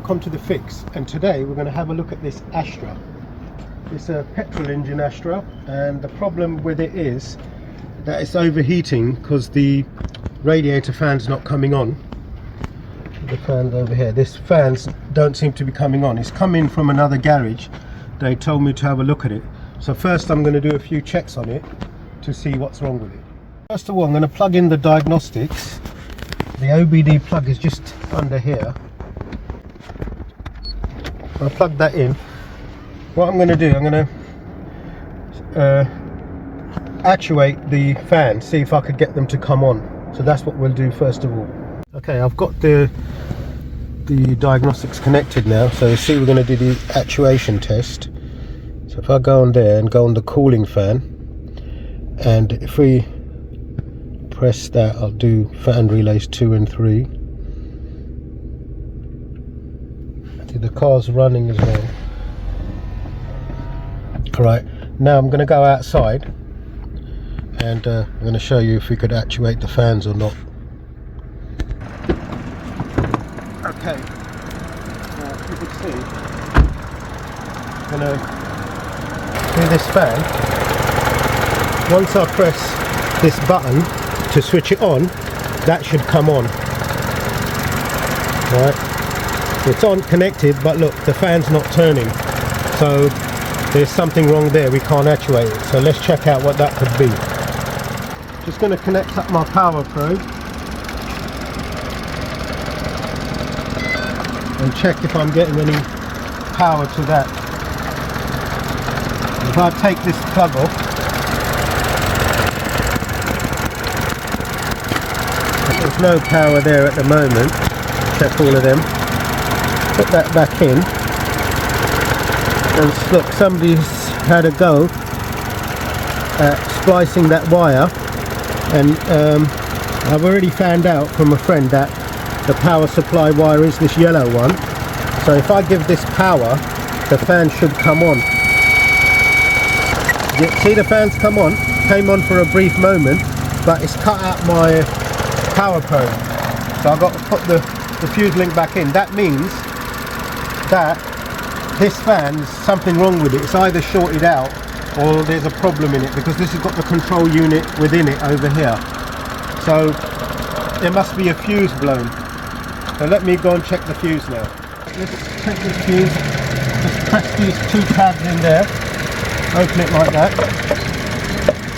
welcome to The Fix, and today we're going to have a look at this Astra. It's a petrol engine Astra, and the problem with it is that it's overheating because the radiator fan's not coming on. The fan's over here. These fans don't seem to be coming on. It's come in from another garage. They told me to have a look at it. So first I'm going to do a few checks on it to see what's wrong with it. First of all, I'm going to plug in the diagnostics. The OBD plug is just under here. I'll plug that in. What I'm going to do, I'm going to actuate the fan, see if I could get them to come on. So that's what we'll do first of all. Okay, I've got the diagnostics connected now, so you see we're going to do the actuation test. So if I go on there and go on the cooling fan, and if we press that, I'll do fan relays 2 and 3. The car's running as well. Alright, now I'm going to go outside and I'm going to show you if we could actuate the fans or not. Okay, now you can see I'm going to do this fan. Once I press this button to switch it on, that should come on. Right, it's on connected, but look, the fan's not turning, so there's something wrong there. We can't actuate it, so let's check out what that could be. Just going to connect up my power probe and check if I'm getting any power to that. If I take this plug off, there's no power there at the moment. Check all of them. Put that back in. And look, somebody's had a go at splicing that wire, and I've already found out from a friend that the power supply wire is this yellow one. So if I give this power, the fan should come on. You see the fans come on? Came on for a brief moment, but it's cut out my power probe. So I've got to put the fuse link back in. That means that this fan's something wrong with it. It's either shorted out or there's a problem in it, because this has got the control unit within it over here. So there must be a fuse blown. So let me go and check the fuse now. Let's check this fuse. Just press these 2 tabs in there. Open it like that.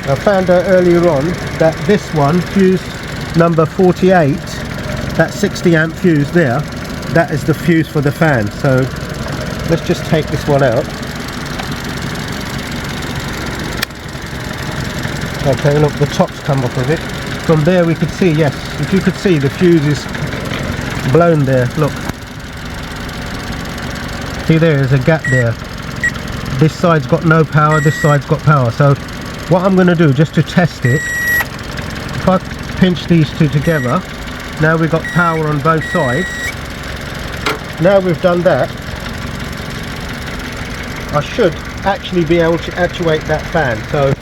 I found out earlier on that this one, fuse number 48, that 60 amp fuse there, that is the fuse for the fan. So let's just take this one out. Okay, look, the top's come off of it. From there we could see, yes, if you could see, the fuse is blown there. Look, see, there's a gap there. This side's got no power, this side's got power. So what I'm going to do, just to test it, if I pinch these two together, now we've got power on both sides. Now we've done that, I should actually be able to actuate that fan. So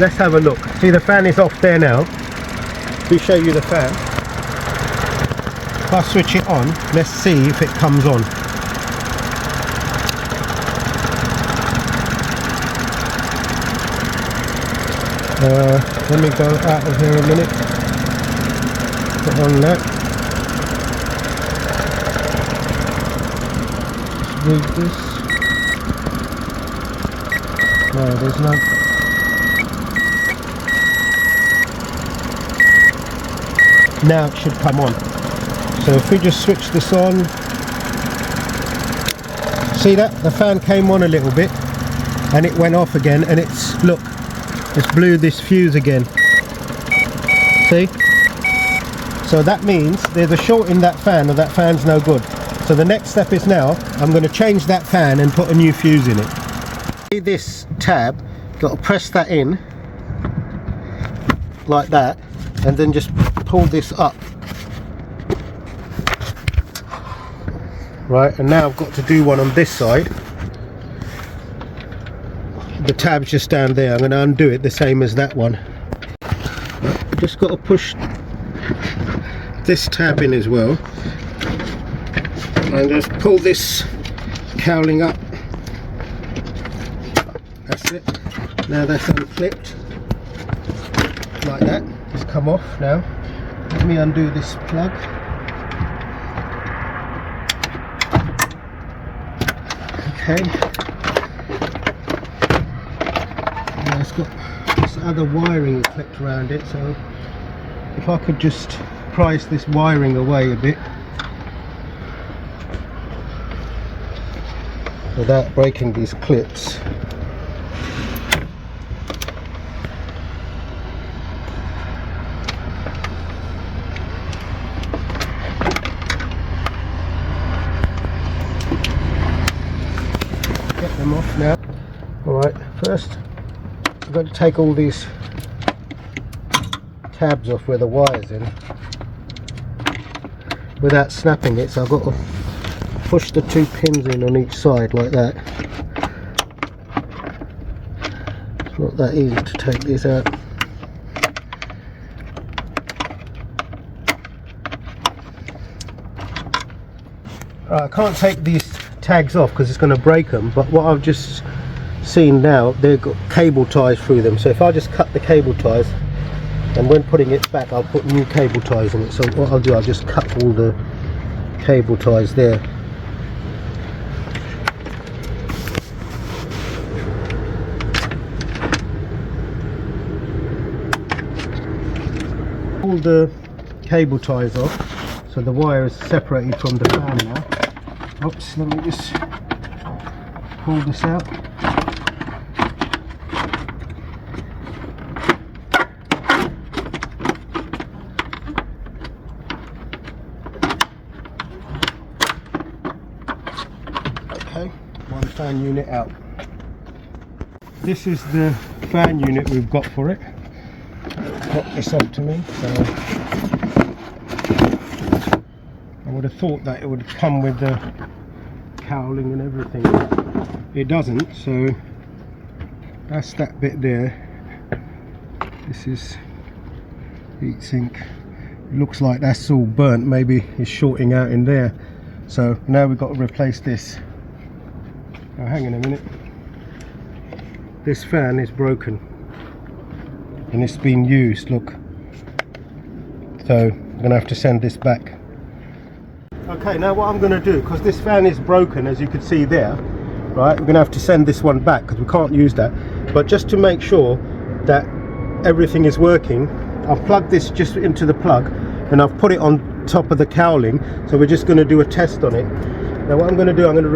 let's have a look. See, the fan is off there now. Let me show you the fan. If I switch it on, let's see if it comes on. Let me go out of here a minute. Put on that. Read this. No, there's no. Now it should come on. So if we just switch this on, see that? The fan came on a little bit and it went off again, and it's, look, it's blew this fuse again. See? So that means there's a short in that fan, or that fan's no good. So the next step is now I'm going to change that fan and put a new fuse in it. See this tab, got to press that in like that, and then just pull this up. Right, and now I've got to do one on this side. The tab's just down there. I'm going to undo it the same as that one. Right, just got to push this tab in as well. and just pull this cowling up. That's it. Now that's unclipped like that. It's come off now. Let me undo this plug. Okay. Now it's got this other wiring clipped around it, so if I could just prise this wiring away a bit without breaking these clips. Get them off now. Alright, first I've got to take all these tabs off where the wire's in without snapping it, so I've got to push the two pins in on each side like that. It's not that easy to take this out. I can't take these tags off because it's going to break them, but what I've just seen now, they've got cable ties through them, so if I just cut the cable ties, and when putting it back I'll put new cable ties in it. So what I'll do, I'll just cut all the cable ties there. Pull the cable ties off, so the wire is separated from the fan now. Oops, let me just pull this out. Okay, one fan unit out. This is the fan unit we've got for it. Got this up to me, so I would have thought that it would come with the cowling and everything. It doesn't, so that's that bit there. This is heatsink. It looks like that's all burnt, maybe it's shorting out in there. So now we've got to replace this. Now hang on a minute. This fan is broken and it's been used, look. So I'm gonna have to send this back. Okay, now what I'm going to do, because this fan is broken as you can see there, right, we're going to have to send this one back because we can't use that. But just to make sure that everything is working, I've plugged this just into the plug and I've put it on top of the cowling, so we're just going to do a test on it. Now what I'm going to do, I'm going to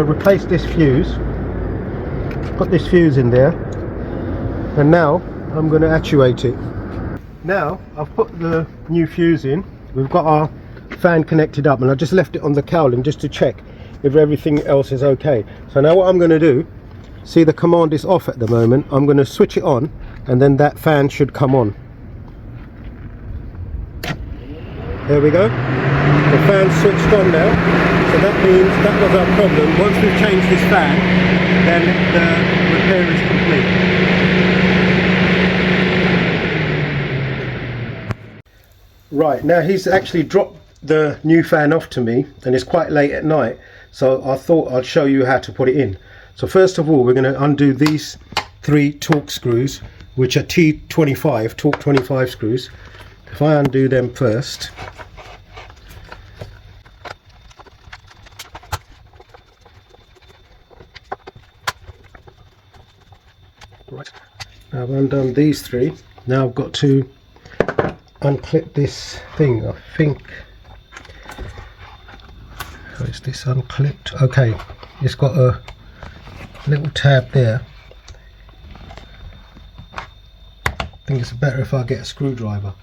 replace this fuse, put this fuse in there, and now I'm going to actuate it. Now I've put the new fuse in, we've got our fan connected up, and I just left it on the cowling just to check if everything else is okay. So now what I'm going to do, see the command is off at the moment, I'm going to switch it on and then that fan should come on. There we go, the fan's switched on now, so that means that was our problem. Once we've changed this fan, then the repair is complete. Right, now he's actually dropped the new fan off to me and it's quite late at night, so I thought I'd show you how to put it in. So first of all, we're going to undo these 3 torque screws, which are T25 torque 25 screws. If I undo them first, right, now I've undone these 3. Now I've got to unclip this thing. I think, so is this unclipped? Okay, it's got a little tab there. I think it's better if I get a screwdriver.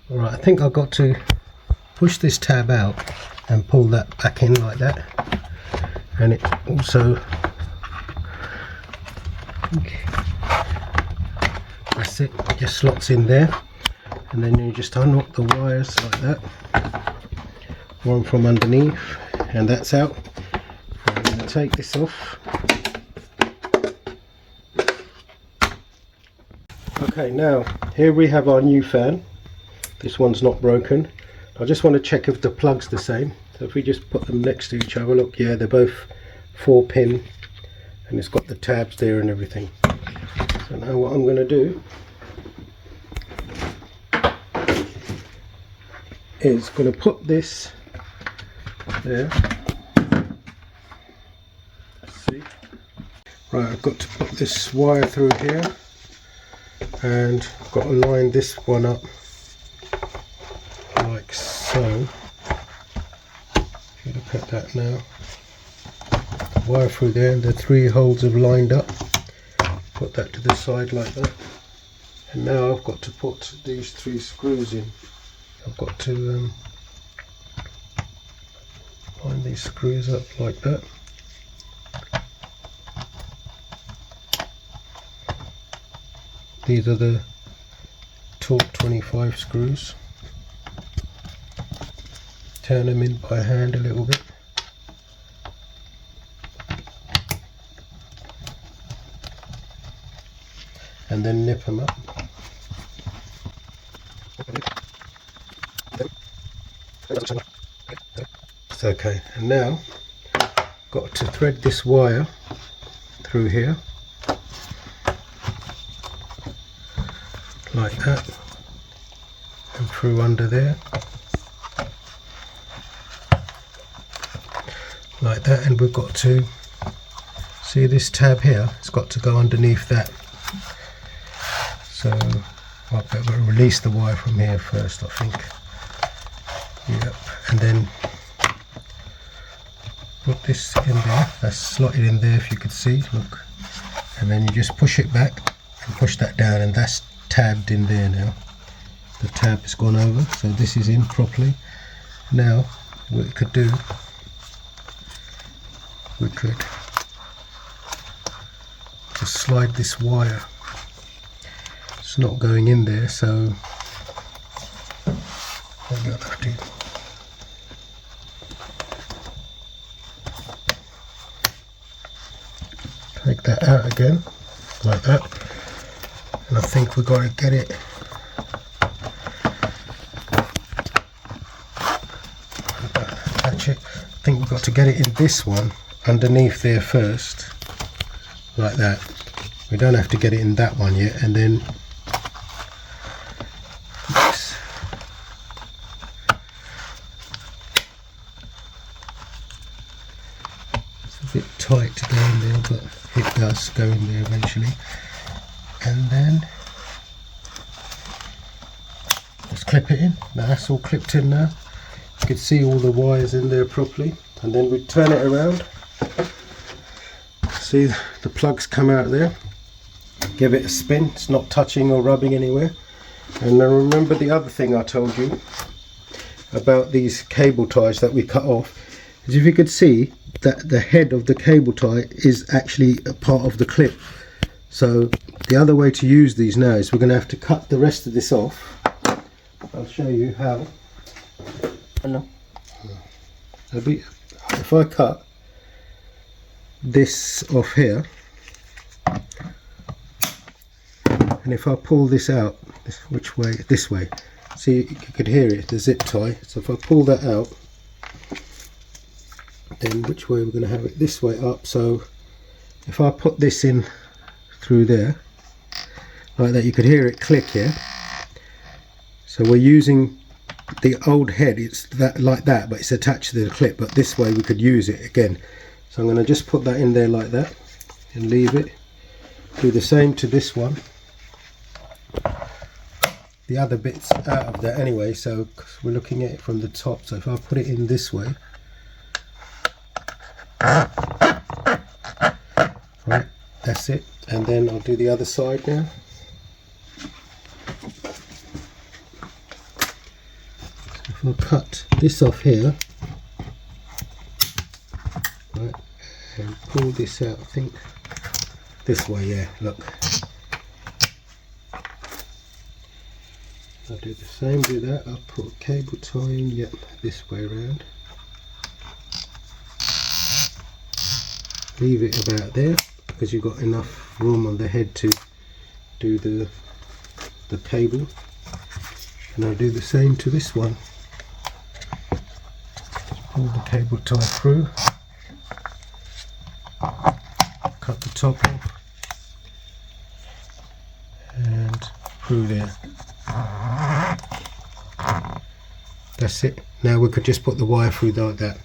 Alright, I think I've got to push this tab out and pull that back in like that, and it also, that's it, just slots in there, and then you just unhook the wires like that, one from underneath, and that's out. I'm going to take this off. Okay, now here we have our new fan. This one's not broken. I just want to check if the plug's the same. So if we just put them next to each other, look, yeah, they're both 4-pin, and it's got the tabs there and everything. So now what I'm going to do is going to put this there. Let's see. Right, I've got to put this wire through here, and I've got to line this one up like so. If you look at that now, the wire through there, and the 3 holes have lined up. Put that to the side like that, and now I've got to put these 3 screws in. I've got to line these screws up like that. These are the torque 25 screws. Turn them in by hand a little bit. And then nip them up. It's okay. And now got to thread this wire through here like that, and through under there like that, and we've got to see this tab here, it's got to go underneath that. So I'll better release the wire from here first, I think. Yep, and then put this in there. That's slotted in there, if you could see, look. And then you just push it back and push that down, and that's tabbed in there now. The tab has gone over, so this is in properly. Now what we could do, we could just slide this wire. It's not going in there, so maybe I'll have to take that out again like that, and I think we've got to get it attach it. I think we've got to get it in this one underneath there first like that. We don't have to get it in that one yet, and then this. It's a bit tight to go in there, but it does go in there eventually. And then just clip it in. Now that's all clipped in now. You can see all the wires in there properly, and then we turn it around. See, the plugs come out there. Give it a spin, it's not touching or rubbing anywhere. And then remember the other thing I told you about these cable ties that we cut off, is if you could see that the head of the cable tie is actually a part of the clip. So the other way to use these now is we're going to have to cut the rest of this off. I'll show you how. Hello. If I cut this off here, and if I pull this out, which way? This way. See, you could hear it, the zip tie. So if I pull that out, then which way we're going to have it? This way up. So if I put this in through there like that, you could hear it click here. So we're using the old head, it's that like that, but it's attached to the clip, but this way we could use it again. So I'm going to just put that in there like that and leave it. Do the same to this one. The other bit's out of there anyway, so we're looking at it from the top. So if I put it in this way, right, that's it. And then I'll do the other side now. So if I cut this off here, right, and pull this out, I think this way, yeah, look. I'll do the same, do that. I'll put a cable tie in, yep, this way around. Leave it about there, because you've got enough room on the head to do the cable. And I'll do the same to this one. pull the cable tie through, cut the top off, and through there. That's it. Now we could just put the wire through like that.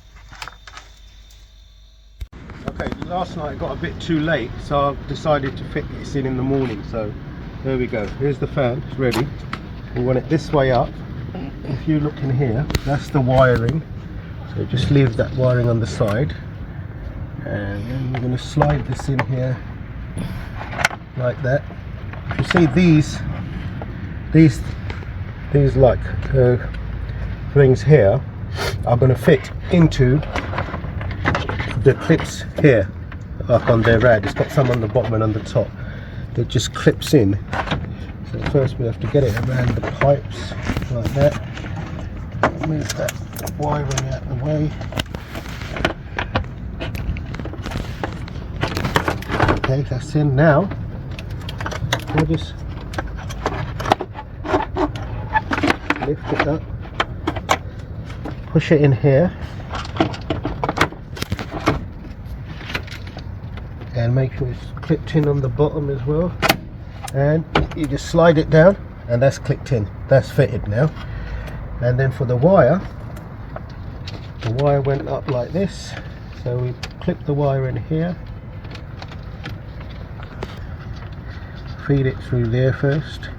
Okay, last night I got a bit too late, so I've decided to fit this in the morning. So there we go. Here's the fan, it's ready. We want it this way up. If you look in here, that's the wiring. So just leave that wiring on the side, and then we're going to slide this in here like that. You see these like things here are going to fit into the clips here, like on their rad. It's got some on the bottom and on the top. It just clips in. So first we have to get it around the pipes like that. Move that wiring out of the way. Okay, that's in now. We'll just lift it up, push it in here, and make sure it's clipped in on the bottom as well. And you just slide it down, and that's clicked in. That's fitted now. And then for the wire went up like this, so we clip the wire in here, feed it through there first,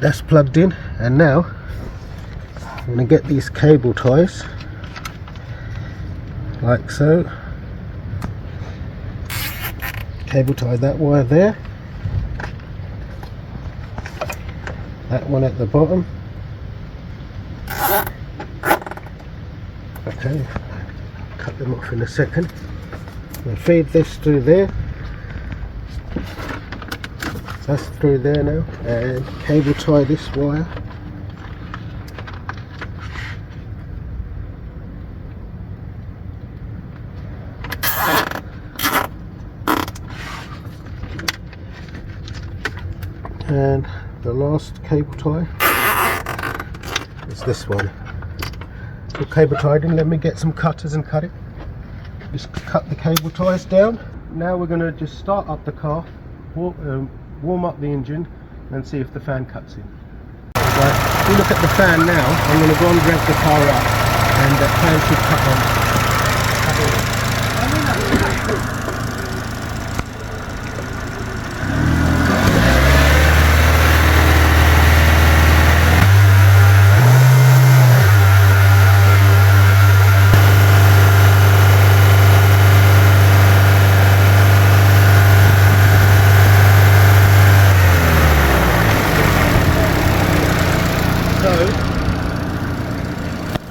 that's plugged in. And now I'm going to get these cable ties like so. Cable tie that wire there, that one at the bottom. Okay, cut them off in a second. We'll feed this through there. That's through there now, and cable tie this wire. And the last cable tie is this one. The cable tied in. Let me get some cutters and cut it. Just cut the cable ties down. Now we're going to just start up the car, warm up the engine, and see if the fan cuts in. Right, if you look at the fan now, I'm going to go and rev the car up, and the fan should cut on.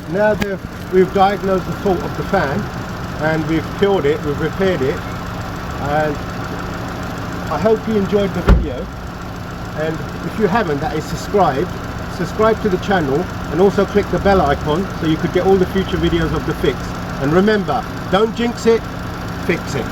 Now we've diagnosed the fault of the fan, and we've cured it, we've repaired it, and I hope you enjoyed the video. And if you haven't, that is subscribe to the channel, and also click the bell icon so you could get all the future videos of the fix. And remember, don't jinx it, fix it.